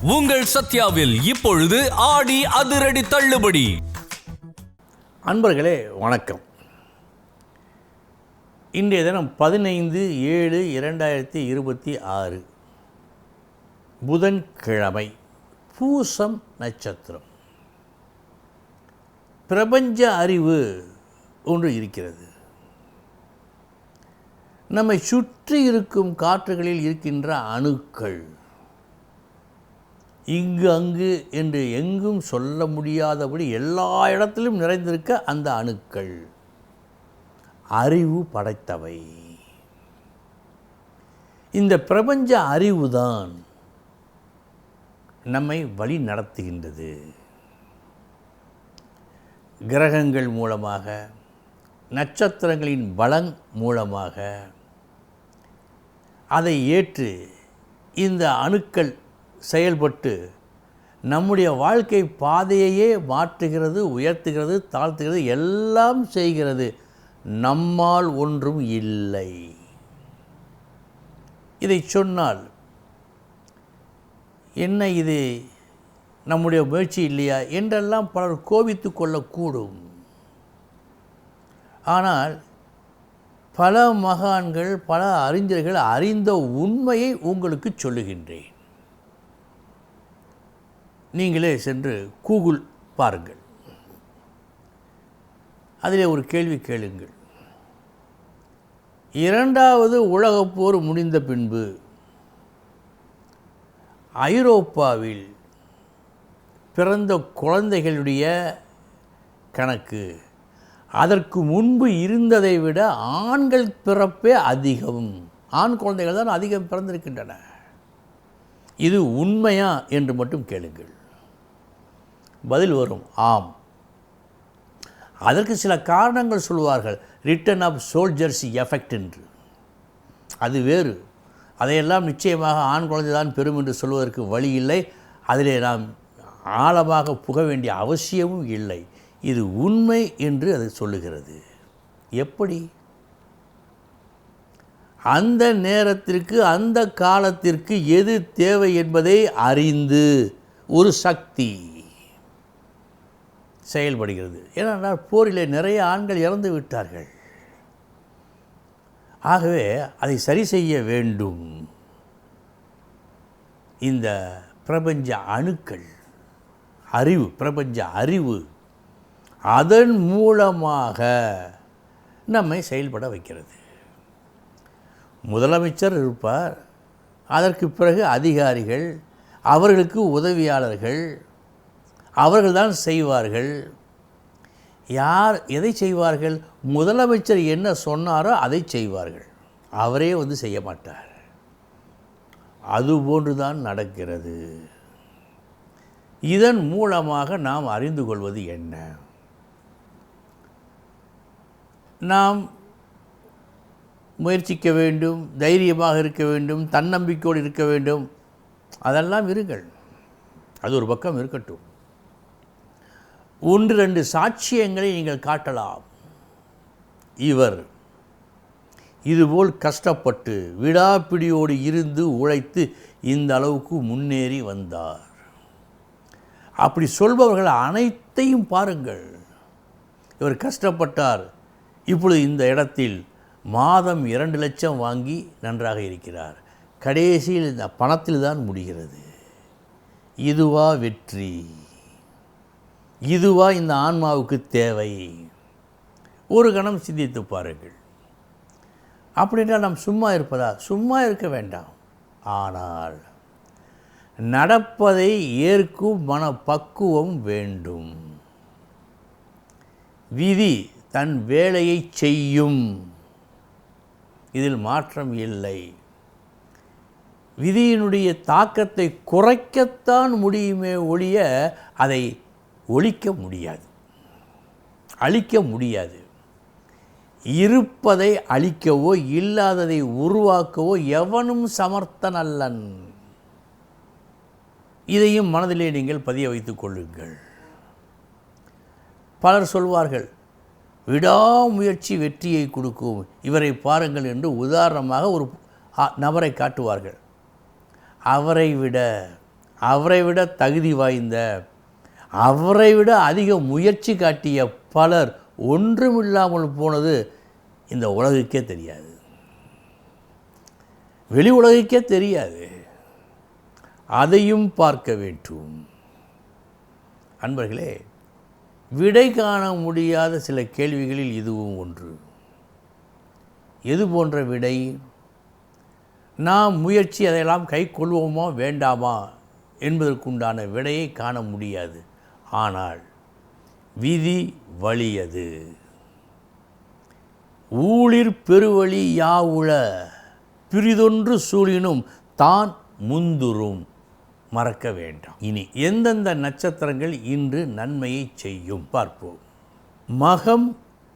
உங்கள் சத்யாவில் இப்பொழுது ஆடி அதிரடி தள்ளுபடி. அன்பர்களே வணக்கம். இன்றைய தினம் 15/7/2026 புதன்கிழமை, பூசம் நட்சத்திரம். பிரபஞ்ச அறிவு ஒன்று இருக்கிறது. நம்மை சுற்றி இருக்கும் காற்றுகளில் இருக்கின்ற அணுக்கள், இங்கு அங்கு என்று எங்கும் சொல்ல முடியாதபடி எல்லா இடத்திலும் நிறைந்திருக்க அந்த அணுக்கள் அறிவு படைத்தவை. இந்த பிரபஞ்ச அறிவுதான் நம்மை வழி நடத்துகின்றது. கிரகங்கள் மூலமாக, நட்சத்திரங்களின் பலன் மூலமாக அதை ஏற்று இந்த அணுக்கள் செயல்பட்டு நம்முடைய வாழ்க்கை பாதையையே மாற்றுகிறது, உயர்த்துகிறது, தாழ்த்துகிறது, எல்லாம் செய்கிறது. நம்மால் ஒன்றும் இல்லை. இதை சொன்னால் என்ன, இது நம்முடைய முயற்சி இல்லையா என்றெல்லாம் பலர் கோபித்து கொள்ளக்கூடும். ஆனால் பல மகான்கள், பல அறிஞர்கள் அறிந்த உண்மையை உங்களுக்கு சொல்லுகின்றேன். நீங்களே சென்று கூகுள் பாருங்கள். அதிலே ஒரு கேள்வி கேளுங்கள். 2வது உலகப் போர் முடிந்த பின்பு ஐரோப்பாவில் பிறந்த குழந்தைகளுடைய கணக்கு அதற்கு முன்பு இருந்ததை விட ஆண்கள் பிறப்பே அதிகம். ஆண் குழந்தைகள் தான் அதிகம் பிறந்திருக்கின்றன. இது உண்மையா என்று மட்டும் கேளுங்கள். பதில் வரும், ஆம். அதற்கு சில காரணங்கள் சொல்வார்கள். ரிட்டர்ன் ஆஃப் சோல்ஜர்ஸ் எஃபெக்ட் என்று. அது வேறு. அதையெல்லாம் நிச்சயமாக ஆண் குழந்தை தான் பெறும் என்று சொல்வதற்கு வழி இல்லை. அதிலே நாம் ஆழமாக புக வேண்டிய அவசியமும் இல்லை. இது உண்மை என்று அது சொல்லுகிறது. எப்படி? அந்த நேரத்திற்கு, அந்த காலத்திற்கு எது தேவை என்பதை அறிந்து ஒரு சக்தி செயல்படுகிறது. ஏனென்றால் போரிலே நிறைய ஆண்கள் இறந்து விட்டார்கள். ஆகவே அதை சரி செய்ய வேண்டும். இந்த பிரபஞ்ச அணுக்கள் அறிவு, பிரபஞ்ச அறிவு அதன் மூலமாக நம்மை செயல்பட வைக்கிறது. முதலமைச்சர் இருப்பார், அதற்கு பிறகு அதிகாரிகள், அவர்களுக்கு உதவியாளர்கள், அவர்கள்தான் செய்வார்கள். யார் எதை செய்வார்கள்? முதலமைச்சர் என்ன சொன்னாரோ அதை செய்வார்கள். அவரே வந்து செய்ய மாட்டார். அதுபோன்று தான் நடக்கிறது. இதன் மூலமாக நாம் அறிந்து கொள்வது என்ன? நாம் முயற்சிக்க வேண்டும், தைரியமாக இருக்க வேண்டும், தன்னம்பிக்கையோடு இருக்க வேண்டும். அதெல்லாம் இருங்கள், அது ஒரு பக்கம் இருக்கட்டும். 1-2 சாட்சியங்களை நீங்கள் காட்டலாம். இவர் இதுபோல் கஷ்டப்பட்டு விடாப்பிடியோடு இருந்து உழைத்து இந்த அளவுக்கு முன்னேறி வந்தார். அப்படி சொல்பவர்கள் அனைத்தையும் பாருங்கள். இவர் கஷ்டப்பட்டார், இப்பொழுது இந்த இடத்தில் மாதம் 2 லட்சம் வாங்கி நன்றாக இருக்கிறார். கடைசியில் இந்த பணத்தில் தான் முடிகிறது. இதுவா வெற்றி? இதுவா இந்த ஆன்மாவுக்கு தேவை? ஒரு கணம் சிந்தித்து பாருங்கள். அப்படின்றால் நாம் சும்மா இருப்பதா? சும்மா இருக்க வேண்டாம். ஆனால் நடப்பதை ஏற்கும் மனப்பக்குவம் வேண்டும். விதி தன் வேலையை செய்யும், இதில் மாற்றம் இல்லை. விதியினுடைய தாக்கத்தை குறைக்கத்தான் முடியுமே ஒழிய அதை ஒழிக்க முடியாது, அழிக்க முடியாது. இருப்பதை அழிக்கவோ இல்லாததை உருவாக்கவோ எவனும் சமர்த்தன் அல்லன். இதையும் மனதிலே நீங்கள் பதிய வைத்துக் கொள்ளுங்கள். பலர் சொல்வார்கள், விடாமுயற்சி வெற்றியை கொடுக்கும், இவரை பாருங்கள் என்று உதாரணமாக ஒரு நபரை காட்டுவார்கள். அவரை விட அவரை விட தகுதி வாய்ந்த, அவரை விட அதிக முயற்சி காட்டிய பலர் ஒன்றுமில்லாமல் போனது இந்த உலகுக்கே தெரியாது, வெளி உலகுக்கே தெரியாது. அதையும் பார்க்க வேண்டும். அன்பர்களே, விடை காண முடியாத சில கேள்விகளில் இதுவும் ஒன்று. எது போன்ற விடை? நாம் முயற்சி அதையெல்லாம் கை கொள்வோமா வேண்டாமா என்பதற்குண்டான விடையை காண முடியாது. ஆனால் விதி வழியது. ஊழிற் பெருவழி யாவுள பிரிதொன்று சூழினும் தான் முந்துரும். மறக்க வேண்டாம். இனி எந்தெந்த நட்சத்திரங்கள் இன்று நன்மையை செய்யும் பார்ப்போம். மகம்,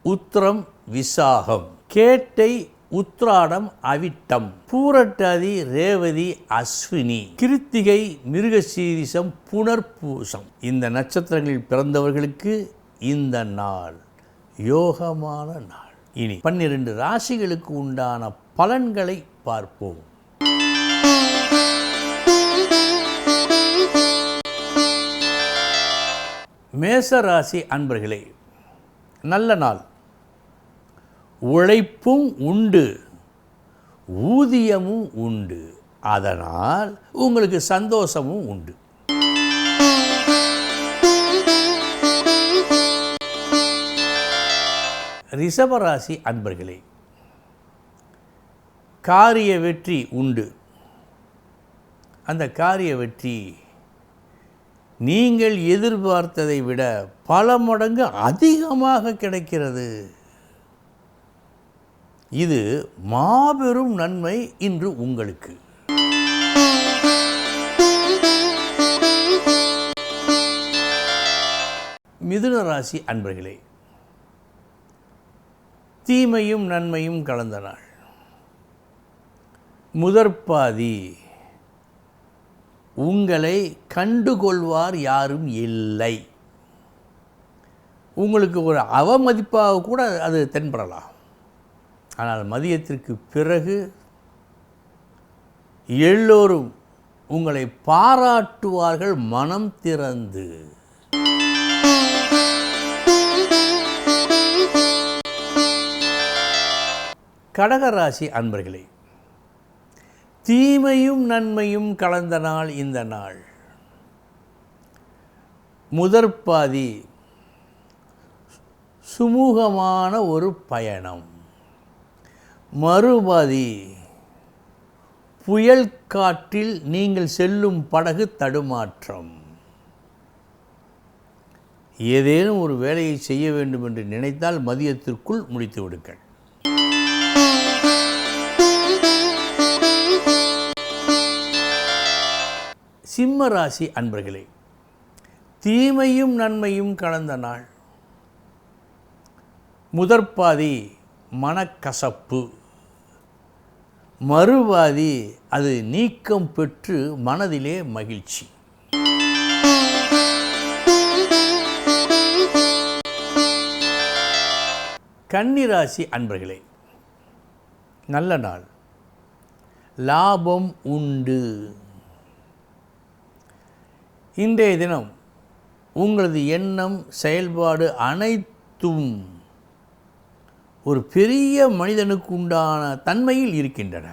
உத்திரம், விசாகம், கேட்டை, உத்ராடம், அவிட்டம், பூரட்டாதி, ரேவதி, அஸ்வினி, கிருத்திகை, மிருகசீரிசம், புனர்பூசம். இந்த நட்சத்திரங்களில் பிறந்தவர்களுக்கு இந்த நாள் யோகமான நாள். இனி 12 ராசிகளுக்கு உண்டான பலன்களை பார்ப்போம். மேசராசி அன்பர்களே, நல்ல நாள். உழைப்பும் உண்டு, ஊதியமும் உண்டு, அதனால் உங்களுக்கு சந்தோஷமும் உண்டு. ரிஷபராசி அன்பர்களே, காரிய வெற்றி உண்டு. அந்த காரிய வெற்றி நீங்கள் எதிர்பார்த்ததை விட பல மடங்கு அதிகமாக கிடைக்கிறது. இது மாபெரும் நன்மை இன்று உங்களுக்கு. மிதுன ராசி அன்பர்களே, தீமையும் நன்மையும் கலந்த நாள். முதற்பாதி உங்களை கண்டுகொள்வார் யாரும் இல்லை. உங்களுக்கு ஒரு அவமதிப்பாக கூட அது தென்படலாம். ஆனால் மதியத்திற்கு பிறகு எல்லோரும் உங்களை பாராட்டுவார்கள் மனம் திறந்து. கடகராசி அன்பர்களே, தீமையும் நன்மையும் கலந்த நாள் இந்த நாள். முதற்பாதி சுமூகமான ஒரு பயணம். மறுபாதி புயல் காற்றில் நீங்கள் செல்லும் படகு தடுமாற்றம். ஏதேனும் ஒரு வேலையை செய்ய வேண்டும் என்று நினைத்தால் மதியத்திற்குள் முடித்து விடுங்கள். சிம்ம ராசி அன்பர்களே, தீமையும் நன்மையும் கலந்த நாள். முதற்பாதி மனக்கசப்பு, மறுபாதி அது நீக்கம் பெற்று மனதிலே மகிழ்ச்சி. கன்னிராசி அன்பர்களே, நல்ல நாள். லாபம் உண்டு. இன்றைய தினம் உங்களது எண்ணம், செயல்பாடு அனைத்தும் ஒரு பெரிய மனிதனுக்கு உண்டான தன்மையில் இருக்கின்றன.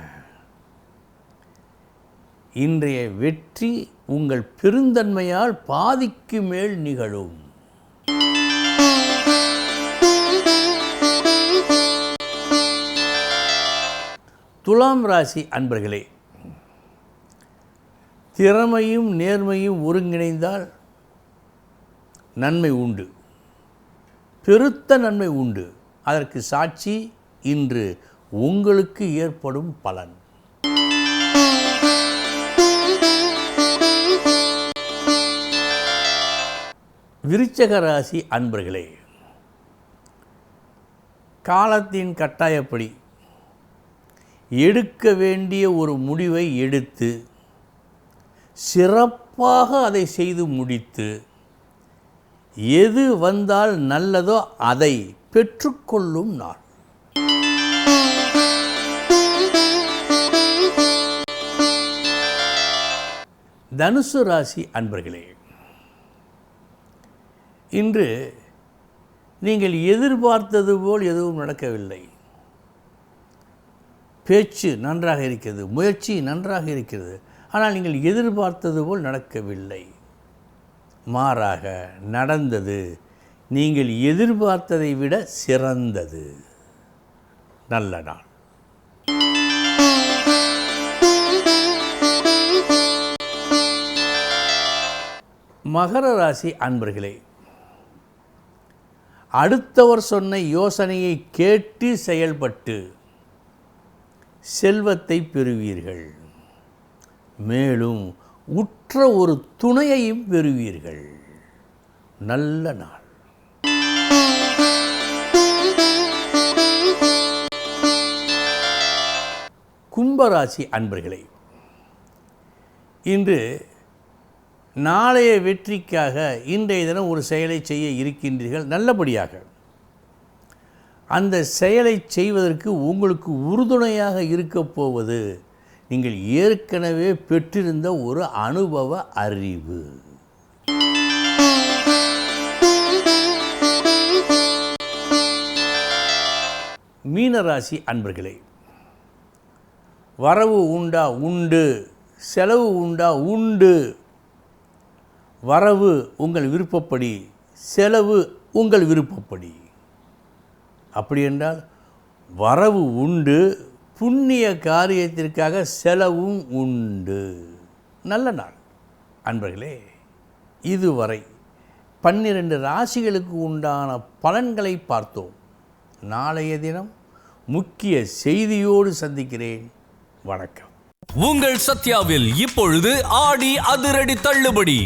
இன்றைய வெற்றி உங்கள் பெருந்தன்மையால் பாதிக்கு மேல் நிகழும். துலாம் ராசி அன்பர்களே, திறமையும் நேர்மையும் ஒருங்கிணைந்தால் நன்மை உண்டு, பெருத்த நன்மை உண்டு. அதற்கு சாட்சி இன்று உங்களுக்கு ஏற்படும் பலன். விருச்சிக ராசி அன்பர்களே, காலத்தின் கட்டாயப்படி எடுக்க வேண்டிய ஒரு முடிவை எடுத்து சிறப்பாக அதை செய்து முடித்து எது வந்தால் நல்லதோ அதை பெற்றுக்கொள்ளும் நாள். தனுசு ராசி அன்பர்களே, இன்று நீங்கள் எதிர்பார்த்தது போல் எதுவும் நடக்கவில்லை. பேச்சு நன்றாக இருக்கிறது, முயற்சி நன்றாக இருக்கிறது, ஆனால் நீங்கள் எதிர்பார்த்தது போல் நடக்கவில்லை. மாறாக நடந்தது நீங்கள் எதிர்பார்த்ததை விட சிறந்தது. நல்ல நாள். மகர ராசி அன்பர்களே, அடுத்தவர் சொன்ன யோசனையை கேட்டு செயல்பட்டு செல்வத்தை பெறுவீர்கள். மேலும் உற்ற ஒரு துணையையும் பெறுவீர்கள். நல்ல நாள். கும்பராசி அன்பர்களே, இன்று நாளைய வெற்றிக்காக இன்றைய தினம் ஒரு செயலை செய்ய இருக்கின்றீர்கள். நல்லபடியாக அந்த செயலை செய்வதற்கு உங்களுக்கு உறுதுணையாக இருக்கப் போவது நீங்கள் ஏற்கனவே பெற்றிருந்த ஒரு அனுபவ அறிவு. மீனராசி அன்பர்களே, வரவு உண்டா? உண்டு. செலவு உண்டா? உண்டு. வரவு உங்கள் விருப்பப்படி, செலவு உங்கள் விருப்பப்படி. அப்படி என்றால் வரவு உண்டு, புண்ணிய காரியத்திற்காக செலவும் உண்டு. நல்ல நாள் அன்பர்களே. இதுவரை 12 ராசிகளுக்கு உண்டான பலன்களை பார்த்தோம். நாளைய தினம் முக்கிய செய்தியோடு சந்திக்கிறேன். வணக்கம். உங்கள் சத்யாவில் இப்பொழுது ஆடி அதிரடி தள்ளுபடி.